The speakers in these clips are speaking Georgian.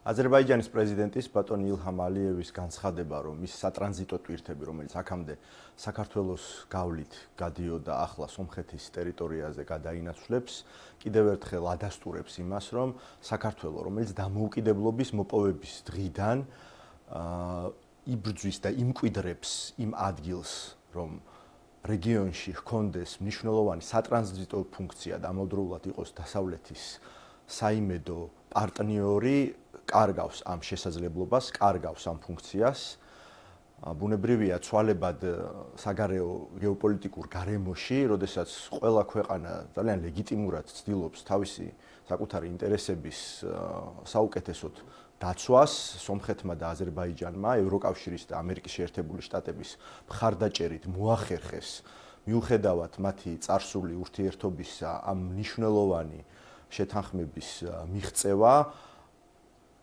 აზერბაიჯანის პრეზიდენტის ბატონ ილჰამ ალიევის განცხადება, რომ ის სატრანზიტო ტვირთები, რომელიც აქამდე საქართველოს გავლით გადიოდა, ახლა სომხეთის ტერიტორიაზე გადაინაცვლებს, კიდევ ერთხელ ადასტურებს იმას, რომ საქართველო, რომელიც დამოუკიდებლობის მოპოვების დღიდან იბრძვის და იმკვიდრებს იმ ადგილს, რომ რეგიონში ჰქონდეს მნიშვნელოვანი სატრანზიტო ფუნქცია და ამავდროულად იყოს დასავლეთის საიმედო პარტნიორი, კარგავს ამ შესაძლებლობას, კარგავს ამ ფუნქციას. ბუნებრივია ცვალებად საგარეო გეოპოლიტიკურ გარემოში, როდესაც ყველა ქვეყანა ძალიან ლეგიტიმურად ცდილობს თავისი საკუთარი ინტერესების საუკეთესოდ დაცვას, სომხეთმა და აზერბაიჯანმა ევროკავშირის და ამერიკის შეერთებული შტატების მხარდაჭერით მოახერხეს მიუხედავად მათი წარსული ურთიერთობისა ამ მნიშვნელოვანი შეთანხმების მიღწევა.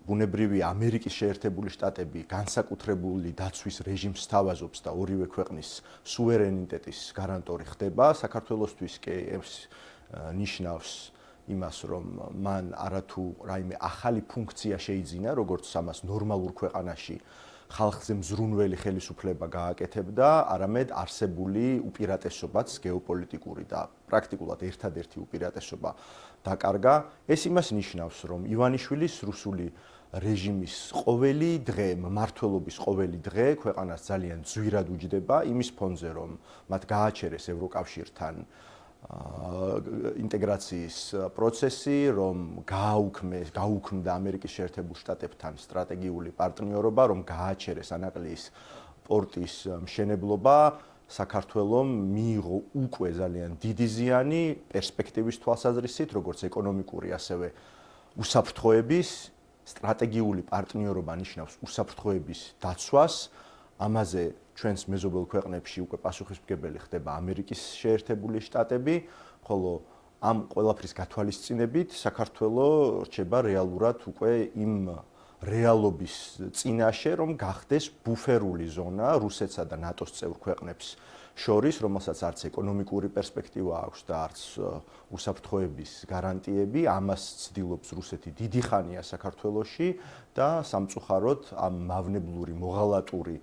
ბუნებრივია ამერიკის შეერთებული შტატები განსაკუთრებული დაცვის რეჟიმს სთავაზობს და ორივე ქვეყნის სუვერენიტეტის გარანტორი ხდება. საქართველოსთვის კი ეს ნიშნავს იმას, რომ მან არათუ რაიმე ახალი ფუნქცია შეიძინა, როგორც ამას ნორმალურ ქვეყანაში ხალხზე მზრუნველი ხელისუფლება გააკეთებდა, არამედ არსებული უპირატესობაც გეოპოლიტიკური და პრაქტიკულად ერთადერთი უპირატესობა დაკარგა. ეს იმას ნიშნავს, რომ ივანიშვილის რუსული რეჟიმის ყოველი დღე, მმართველობის ყოველი დღე ქვეყანას ძალიან ძვირად უჯდება იმის ფონზე, რომ მათ გააჩერეს ევროკავშირთან ინტეგრაციის პროცესი, რომ გაუქმდა ამერიკის შეერთებულ შტატებთან სტრატეგიული პარტნიორობა, რომ გააჩერეს ანაკლიის პორტის მშენებლობა, საქართველომ მიიღო უკვე ძალიან დიდი ზიანი პერსპექტივის თვალსაზრისით, როგორც ეკონომიკური, ასევე უსაფრთხოების. სტრატეგიული პარტნიორობა ნიშნავს უსაფრთხოების დაცვას. ამაზე ჩვენს მეზობელ ქვეყნებში უკვე პასუხისმგებელი ხდება ამერიკის შეერთებული შტატები, ხოლო ამ ყველაფრის გათვალისწინებით საქართველო რჩება რეალურად უკვე იმ რეალობის წინაშე, რომ გახდეს ბუფერული ზონა რუსეთსა და ნატოს წევრ ქვეყნებს შორის, რომელსაც არც ეკონომიკური პერსპექტივა აქვს და არც უსაფრთხოების გარანტიები. ამას ცდილობს რუსეთი დიდი ხანია საქართველოში და სამწუხაროდ ამ მავნებლური მოღალატური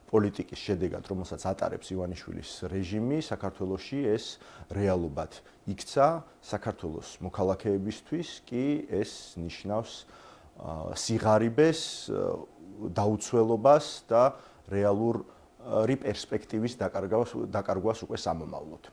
პოლიტიკის შედეგად, რომელსაც ატარებს ივანიშვილის რეჟიმი, საქართველოში ეს რეალობად იქცა. საქართველოს მოქალაქეებისთვის კი ეს ნიშნავს სიღარიბეს, დაუცველობას და რეალური პერსპექტივის დაკარგვას უკვე სამომავლოდ.